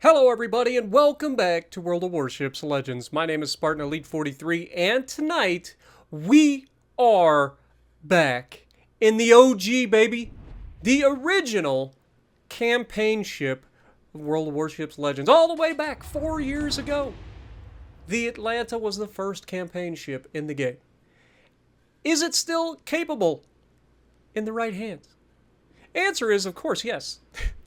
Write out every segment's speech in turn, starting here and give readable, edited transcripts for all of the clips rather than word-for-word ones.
Hello everybody and welcome back to World of Warships Legends. My name is Spartan Elite 43 and tonight we are back in the OG baby. The original campaign ship of World of Warships Legends all the way back 4 years ago. The Atlanta was the first campaign ship in the game. Is it still capable in the right hands? Answer is of course yes.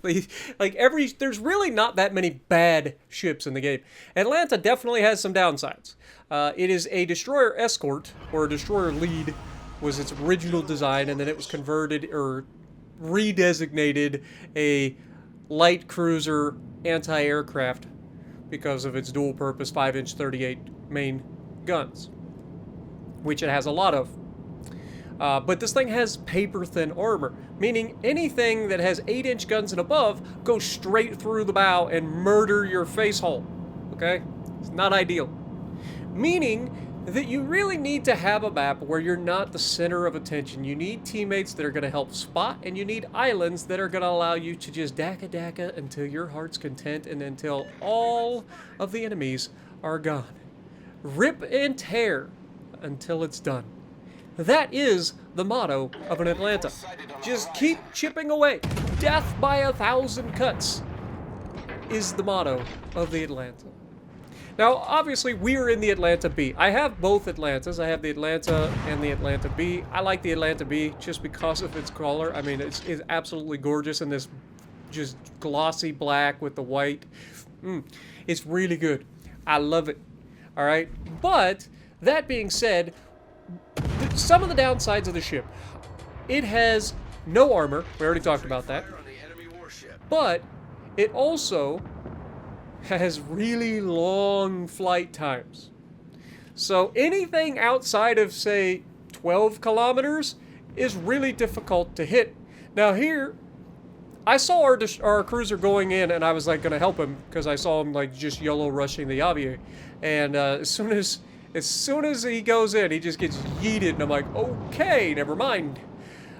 There's really not that many bad ships in the game. Atlanta definitely has some downsides. It is a destroyer escort, or a destroyer lead, was its original design, and then it was converted, or redesignated, a light cruiser anti-aircraft because of its dual-purpose 5-inch 38 main guns, which it has a lot of. But this thing has paper-thin armor, meaning anything that has 8-inch guns and above goes straight through the bow and murder your face hole, okay? It's not ideal. Meaning that you really need to have a map where you're not the center of attention. You need teammates that are going to help spot, and you need islands that are going to allow you to just daka until your heart's content and until all of the enemies are gone. Rip and tear until it's done. That is the motto of an Atlanta. Just keep chipping away. Death by 1,000 cuts is the motto of the Atlanta. Now, obviously, we're in the Atlanta B. I have both Atlantas. I have the Atlanta and the Atlanta B. I like the Atlanta B just because of its color. I mean, it's absolutely gorgeous in this just glossy black with the white. It's really good. I love it. All right? But, that being said, some of the downsides of the ship. It has no armor. We already talked about that. But it also has really long flight times. So anything outside of, say, 12 kilometers is really difficult to hit. Now here, I saw our cruiser going in, and I was like going to help him because I saw him like just YOLO rushing the Avier. And as soon as he goes in, he just gets yeeted, and I'm like, okay, never mind.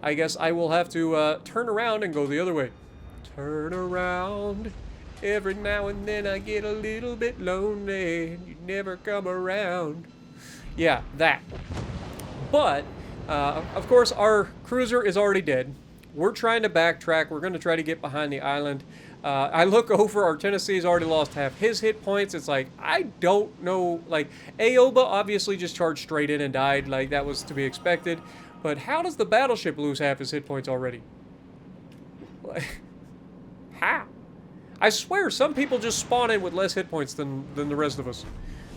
I guess I will have to turn around and go the other way. Turn around. Every now and then I get a little bit lonely, and you never come around. Yeah, that. But, of course, our cruiser is already dead. We're trying to backtrack. We're going to try to get behind the island. I look over, our Tennessee's already lost half his hit points. It's like, I don't know, like, Aoba obviously just charged straight in and died, like, that was to be expected. But how does the battleship lose half his hit points already? How? I swear, some people just spawn in with less hit points than the rest of us.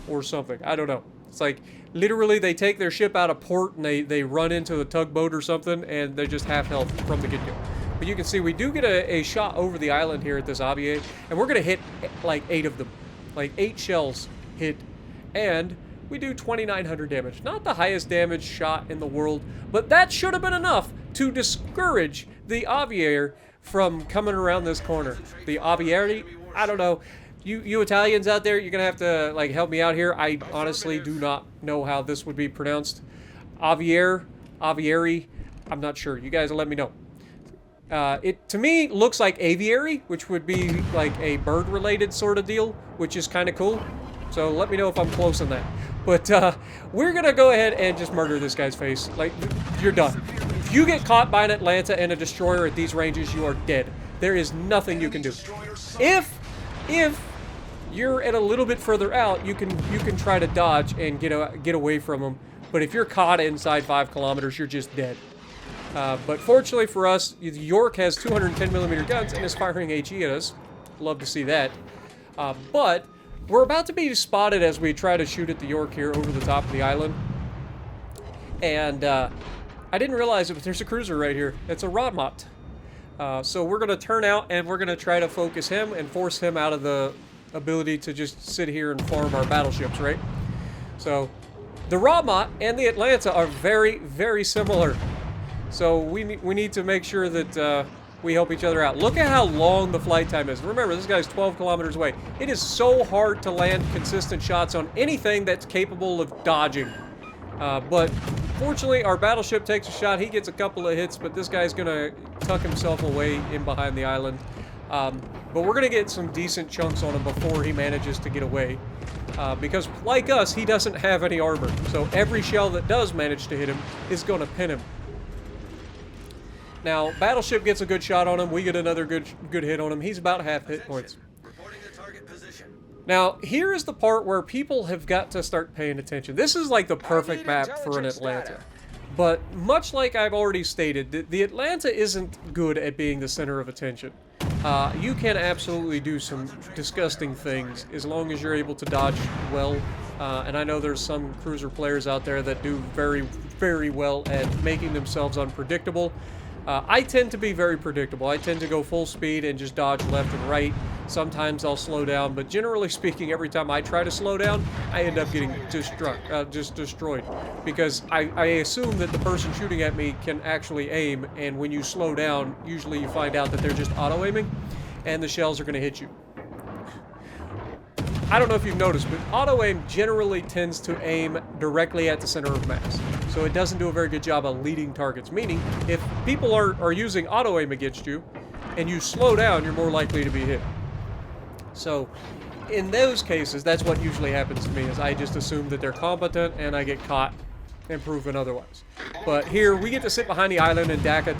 Or something, I don't know. It's like, literally, they take their ship out of port and they run into a tugboat or something, and they're just half health from the get-go. But you can see we do get a shot over the island here at this Avier, and we're going to hit like 8 of them. Like 8 shells hit, and we do 2,900 damage. Not the highest damage shot in the world, but that should have been enough to discourage the Avier from coming around this corner. The Avieri, I don't know. You Italians out there, you're going to have to like help me out here. I honestly do not know how this would be pronounced. Avieri, I'm not sure. You guys let me know. It, to me, looks like aviary, which would be like a bird-related sort of deal, which is kind of cool. So let me know if I'm close on that. But we're going to go ahead and just murder this guy's face. Like, you're done. If you get caught by an Atlanta and a destroyer at these ranges, you are dead. There is nothing you can do. If you're at a little bit further out, you can try to dodge and get away from them. But if you're caught inside 5 kilometers, you're just dead. But fortunately for us, the York has 210mm guns and is firing HE at us. Love to see that. But we're about to be spotted as we try to shoot at the York here over the top of the island. And I didn't realize it, but there's a cruiser right here. It's a Rodmot. So we're going to turn out and we're going to try to focus him and force him out of the ability to just sit here and farm our battleships, right? So the Rodmot and the Atlanta are very, very similar. So we need to make sure that we help each other out. Look at how long the flight time is. Remember, this guy's 12 kilometers away. It is so hard to land consistent shots on anything that's capable of dodging. But fortunately, our battleship takes a shot. He gets a couple of hits, but this guy's going to tuck himself away in behind the island. But we're going to get some decent chunks on him before he manages to get away. Because, like us, he doesn't have any armor. So every shell that does manage to hit him is going to pin him. Now, Battleship gets a good shot on him. We get another good hit on him. He's about half hit points. Now, here is the part where people have got to start paying attention. This is like the perfect map for an Atlanta. But much like I've already stated, the Atlanta isn't good at being the center of attention. You can absolutely do some disgusting things as long as you're able to dodge well. And I know there's some cruiser players out there that do very, very well at making themselves unpredictable. I tend to be very predictable. I tend to go full speed and just dodge left and right. Sometimes I'll slow down, but generally speaking, every time I try to slow down, I end up getting just destroyed. Because I assume that the person shooting at me can actually aim, and when you slow down, usually you find out that they're just auto-aiming, and the shells are going to hit you. I don't know if you've noticed, but auto-aim generally tends to aim directly at the center of mass. So it doesn't do a very good job of leading targets, meaning if people are using auto-aim against you and you slow down, you're more likely to be hit. So in those cases, that's what usually happens to me, is I just assume that they're competent and I get caught and proven otherwise. But here, we get to sit behind the island and Daka.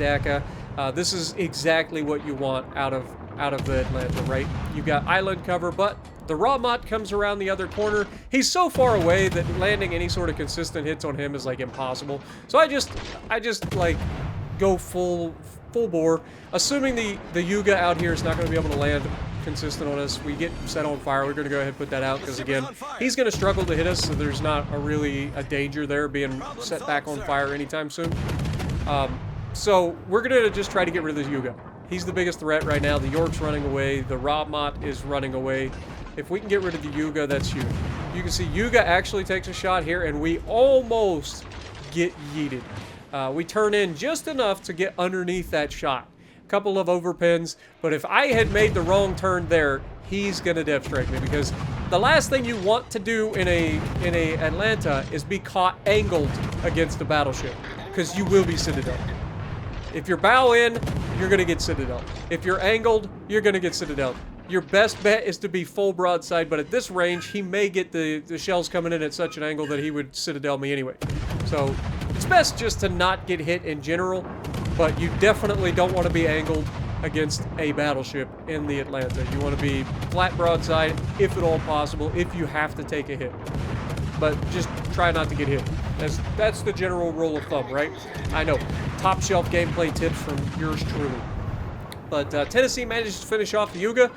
This is exactly what you want out of the Atlanta, right? You've got island cover, but the Rahmat comes around the other corner. He's so far away that landing any sort of consistent hits on him is like impossible. So I just like go full bore, assuming the Yuga out here is not going to be able to land consistent on us. We get set on fire. We're going to go ahead and put that out because again, he's going to struggle to hit us, so there's not a danger there being set back on fire anytime soon. So we're going to just try to get rid of the Yuga. He's the biggest threat right now. The York's running away. The Rahmat is running away. If we can get rid of the Yuga, that's huge. You can see Yuga actually takes a shot here, and we almost get yeeted. We turn in just enough to get underneath that shot. A couple of overpins, but if I had made the wrong turn there, he's going to depth strike me, because the last thing you want to do in a Atlanta is be caught angled against a battleship, because you will be Citadel. If you're bow in, you're going to get Citadel. If you're angled, you're going to get Citadel. Your best bet is to be full broadside, but at this range, he may get the shells coming in at such an angle that he would Citadel me anyway. So it's best just to not get hit in general, but you definitely don't want to be angled against a battleship in the Atlanta. You want to be flat broadside, if at all possible, if you have to take a hit. But just try not to get hit. That's the general rule of thumb, right? I know. Top shelf gameplay tips from yours truly. But Tennessee managed to finish off the Yuga.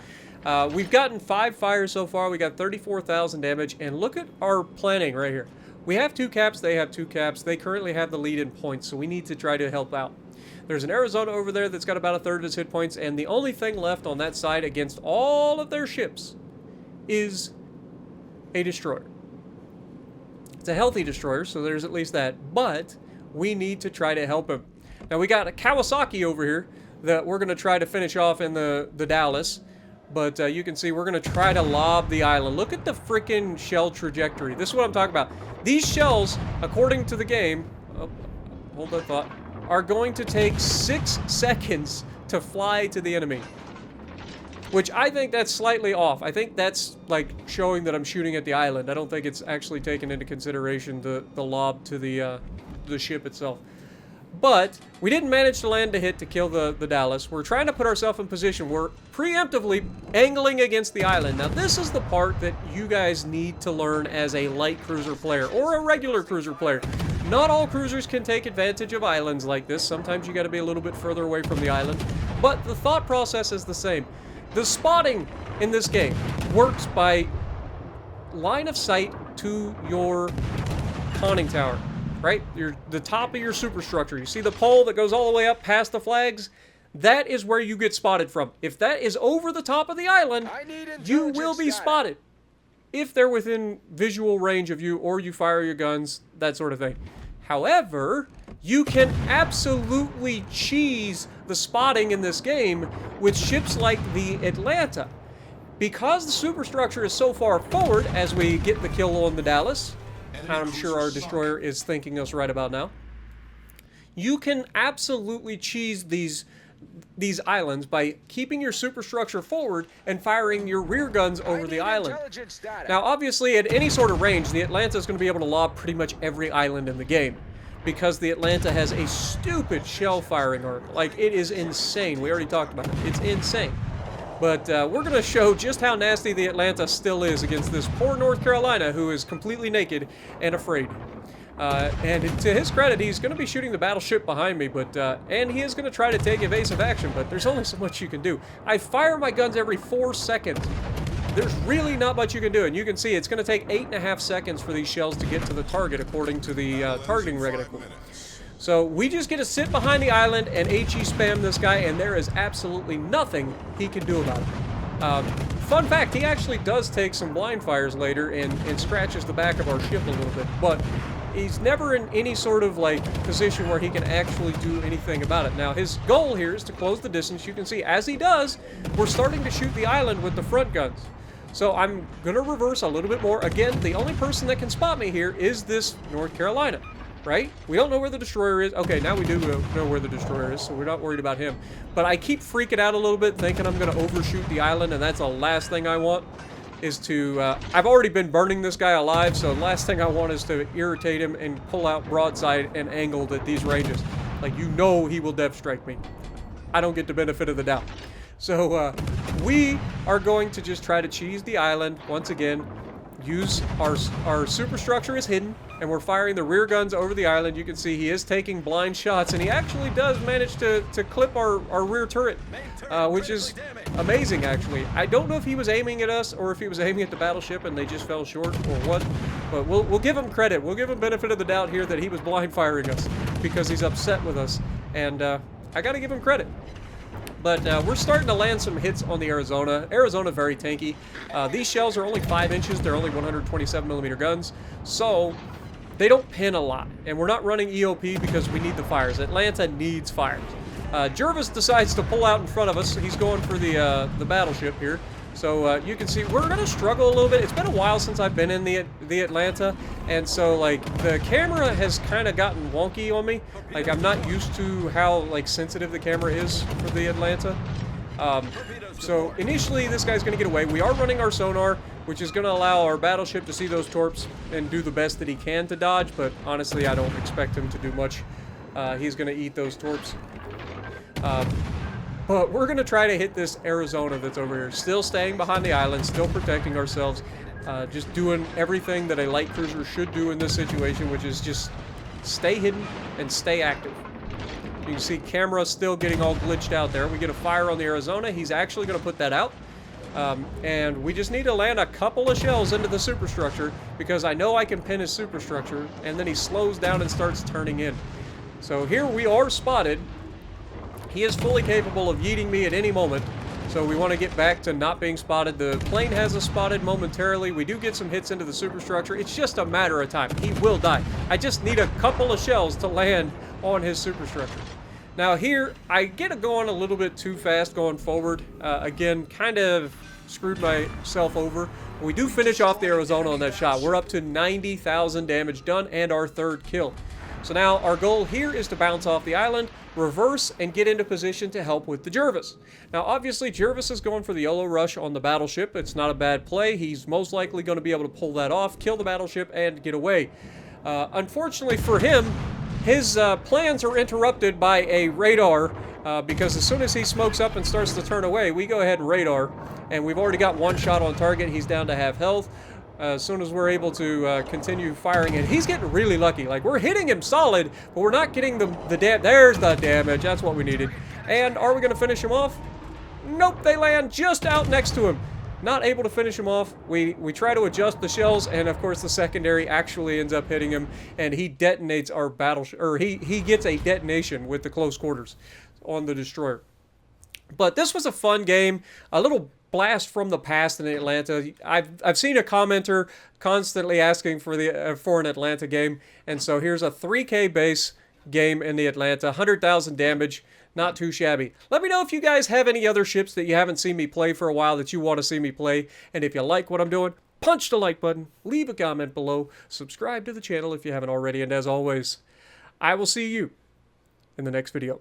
We've gotten 5 fires so far. We got 34,000 damage. And look at our planning right here. We have 2 caps. They have 2 caps. They currently have the lead in points, so we need to try to help out. There's an Arizona over there that's got about 1/3 of his hit points. And the only thing left on that side against all of their ships is a destroyer. It's a healthy destroyer, so there's at least that. But we need to try to help him. Now, we got a Kawasaki over here that we're going to try to finish off in the Dallas. But you can see we're going to try to lob the island. Look at the freaking shell trajectory. This is what I'm talking about. These shells, according to the game, hold that thought, are going to take 6 seconds to fly to the enemy. Which I think that's slightly off. I think that's like showing that I'm shooting at the island. I don't think it's actually taken into consideration the lob to the ship itself. But we didn't manage to land a hit to kill the Dallas. We're trying to put ourselves in position. We're preemptively angling against the island. Now, this is the part that you guys need to learn as a light cruiser player or a regular cruiser player. Not all cruisers can take advantage of islands like this. Sometimes you got to be a little bit further away from the island. But the thought process is the same. The spotting in this game works by line of sight to your conning tower. Right? The top of your superstructure. You see the pole that goes all the way up past the flags? That is where you get spotted from. If that is over the top of the island, you will be spotted. If they're within visual range of you or you fire your guns, that sort of thing. However, you can absolutely cheese the spotting in this game with ships like the Atlanta. Because the superstructure is so far forward as we get the kill on the Dallas, I'm sure our destroyer is thinking us right about now. You can absolutely cheese these these islands by keeping your superstructure forward and firing your rear guns over the island. Now, obviously, at any sort of range, the Atlanta is going to be able to lob pretty much every island in the game, because the Atlanta has a stupid shell firing arc. Like, it is insane. We already talked about it. It's insane. But we're going to show just how nasty the Atlanta still is against this poor North Carolina, who is completely naked and afraid. And to his credit, he's going to be shooting the battleship behind me, but and he is going to try to take evasive action, but there's only so much you can do. I fire my guns every 4 seconds. There's really not much you can do, and you can see it's going to take 8.5 seconds for these shells to get to the target, according to the targeting reticle. So we just get to sit behind the island and HE spam this guy, and there is absolutely nothing he can do about it. Fun fact, he actually does take some blind fires later and scratches the back of our ship a little bit, but he's never in any sort of like position where he can actually do anything about it. Now, his goal here is to close the distance. You can see as he does, we're starting to shoot the island with the front guns. So I'm going to reverse a little bit more. Again, the only person that can spot me here is this North Carolina, right? We don't know where the destroyer is. Okay, now we do know where the destroyer is, so we're not worried about him. But I keep freaking out a little bit, thinking I'm going to overshoot the island, and that's the last thing I want. Is to, I've already been burning this guy alive, so the last thing I want is to irritate him and pull out broadside and angled at these ranges. Like, you know he will depth strike me. I don't get the benefit of the doubt. So, we are going to just try to cheese the island once again. Use our superstructure is hidden, and we're firing the rear guns over the island. You can see he is taking blind shots, and he actually does manage to clip our rear turret, which is amazing, actually. I don't know if he was aiming at us or if he was aiming at the battleship and they just fell short or what, but we'll give him credit. We'll give him benefit of the doubt here that he was blind firing us because he's upset with us, and I gotta give him credit. But we're starting to land some hits on the Arizona. Arizona, very tanky. These shells are only 5 inches. They're only 127mm guns. So they don't pin a lot. And we're not running EOP because we need the fires. Atlanta needs fires. Jervis decides to pull out in front of us. He's going for the battleship here. So you can see we're going to struggle a little bit. It's been a while since I've been in the Atlanta, and so like the camera has kind of gotten wonky on me. Like, I'm not used to how like sensitive the camera is for the Atlanta. So initially this guy's going to get away. We are running our sonar, which is going to allow our battleship to see those torps and do the best that he can to dodge, but honestly I don't expect him to do much. He's going to eat those torps. But we're going to try to hit this Arizona that's over here. Still staying behind the island, still protecting ourselves. Just doing everything that a light cruiser should do in this situation, which is just stay hidden and stay active. You can see camera still getting all glitched out there. We get a fire on the Arizona. He's actually going to put that out. And we just need to land a couple of shells into the superstructure because I know I can pin his superstructure, and then he slows down and starts turning in. So here we are spotted. He is fully capable of yeeting me at any moment, so we want to get back to not being spotted. The plane has us spotted momentarily. We do get some hits into the superstructure. It's just a matter of time. He will die. I just need a couple of shells to land on his superstructure. Now here, I get going a little bit too fast going forward. Again, kind of screwed myself over. We do finish off the Arizona on that shot. We're up to 90,000 damage done and our 3rd kill. So now our goal here is to bounce off the island, reverse, and get into position to help with the Jervis. Now obviously Jervis is going for the YOLO rush on the battleship. It's not a bad play. He's most likely going to be able to pull that off, kill the battleship, and get away. Unfortunately for him, his plans are interrupted by a radar because as soon as he smokes up and starts to turn away, we go ahead and radar, and we've already got 1 shot on target. He's down to half health. As soon as we're able to continue firing, and he's getting really lucky. Like, we're hitting him solid, but we're not getting the there's the damage. That's what we needed. And are we going to finish him off? Nope, they land just out next to him. Not able to finish him off. We try to adjust the shells, and of course the secondary actually ends up hitting him, and he detonates our battleship, or he gets a detonation with the close quarters on the destroyer. But this was a fun game, a little blast from the past in Atlanta. I've seen a commenter constantly asking for an Atlanta game, and so here's a 3K base game in the Atlanta, 100,000 damage, not too shabby. Let me know if you guys have any other ships that you haven't seen me play for a while that you want to see me play, and if you like what I'm doing, punch the like button, leave a comment below, subscribe to the channel if you haven't already, and as always, I will see you in the next video.